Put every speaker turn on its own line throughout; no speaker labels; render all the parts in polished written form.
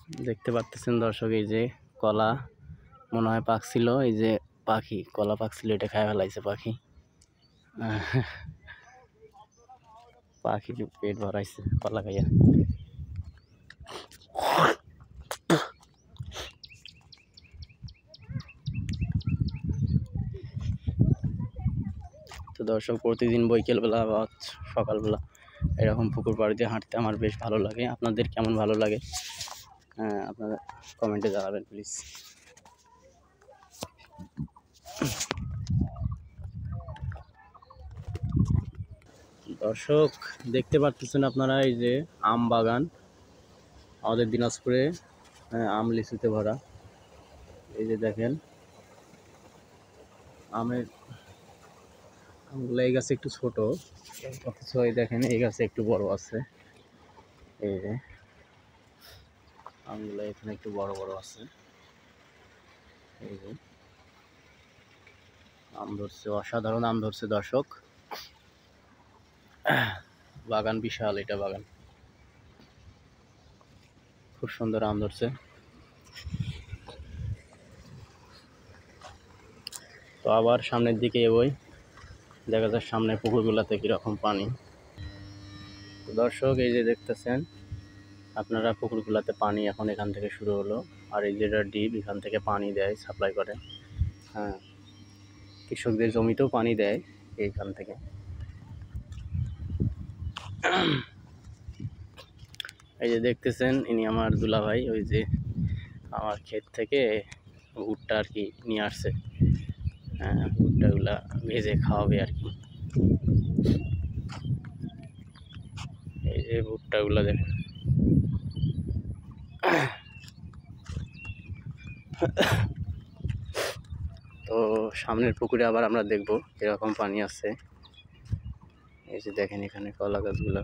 দেখতে পাচ্ছেন দর্শক, এই যে কলা মনে হয় পাকছিল, এই যে পাখি কলা পাকছিল, এটা খায় ফেলাইছে পাখি। পাখি পেট ভরাইছে কলা খাইয়া। তো দর্শক, প্রতিদিন বিকেলবেলা বা সকালবেলা এরকম পুকুর পাড়ে দিয়ে হাঁটতে আমার বেশ ভালো লাগে। আপনাদের কেমন ভালো লাগে আপনারা কমেন্টে জানাবেন প্লিজ। দর্শক, দেখতে পাচ্ছেন আপনারা, এই যে আম বাগান আমাদের দিনাজপুরে, আম লিচুতে ভরা। এই যে দেখেন আমগুলো, এই গাছে একটু ছোট, অথচ এই দেখেন এই গাছে একটু বড় আছে। এই যে আমগুলো এখানে একটু বড় বড় আছে। এই যে আম ধরছে, অসাধারণ আম ধরছে দর্শক। বাগান বিশাল, এটা বাগান খুব সুন্দর আম ধরছে। তো আবার সামনের দিকে এগোই, দেখা যায় সামনে পুকুরগুলোতে কিরকম পানি। দর্শক, এই যে দেখতেছেন আপনারা, পুকুরগুলোতে পানি এখন এখান থেকে শুরু হলো। আর এই যেটা ডিপ, এখান থেকে পানি দেয়, সাপ্লাই করে। হ্যাঁ, কৃষকদের জমিতেও পানি দেয় এইখান থেকে। এই যে দেখতেছেন, ইনি আমার দুলাভাই, ওই যে আমার ক্ষেত থেকে ভুট্টা আর কি নিয়ে আসছে। হ্যাঁ, ভুট্টাগুলা ভেজে খাওয়াবে আর কি। এই যে ভুট্টাগুলা দেখেন। তো সামনের পুকুরে আবার আমরা দেখব এরকম পানি আছে। এই যে দেখেন এখানে কলা গাছগুলো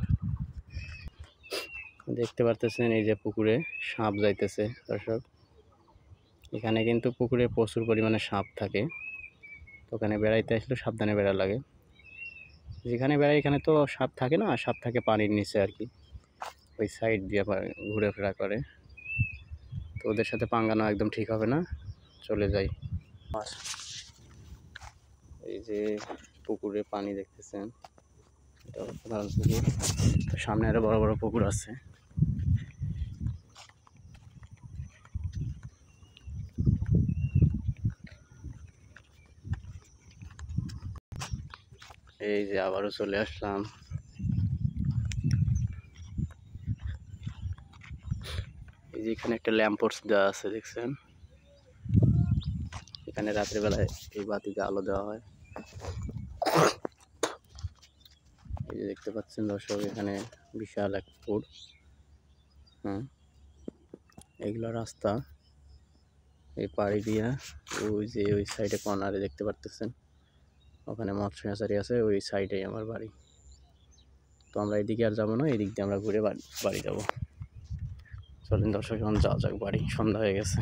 দেখতে পারতেছেন। এই যে পুকুরে সাপ যাইতেছে দর্শক। এখানে কিন্তু পুকুরে প্রচুর পরিমাণে সাপ থাকে। তো ওখানে বেড়াইতে আসলে সাবধানে বেড়া লাগে। যেখানে বেড়াই এখানে তো সাপ থাকে না, সাপ থাকে পানির নিচে আর কি, ওই সাইড দিয়ে আবার ঘুরেফেরা করে। তো ওদের সাথে পাঙ্গা নেওয়া একদম ঠিক হবে না, চলে যাই। এই যে পুকুরে পানি দেখতেছেন, এটা সাধারণ পুকুর। তো সামনে আরো বড় বড় পুকুর আছে। এই যে আবারও চলে আসলাম। এই যে এখানে একটা ল্যাম্প পোস্ট দেওয়া আছে, দেখছেন? এখানে রাত্রিবেলায় এই বাতিতে আলো দেওয়া হয়। এই যে দেখতে পাচ্ছেন দর্শক, এখানে বিশাল এক পুকুর। এগুলো রাস্তা, এই পাড়ি দিয়া ওই যে ওই সাইডে কর্নারে দেখতে পারতেছেন, ওখানে মৎস্য হ্যাচারি আছে, ওই সাইডেই আমার বাড়ি। তো আমরা এদিকে আর যাবো না, এদিক দিয়ে আমরা ঘুরে বাড়ি যাবো। চলেন দর্শক, এখন যাওয়া যাক বাড়ি, সন্ধ্যা হয়ে গেছে।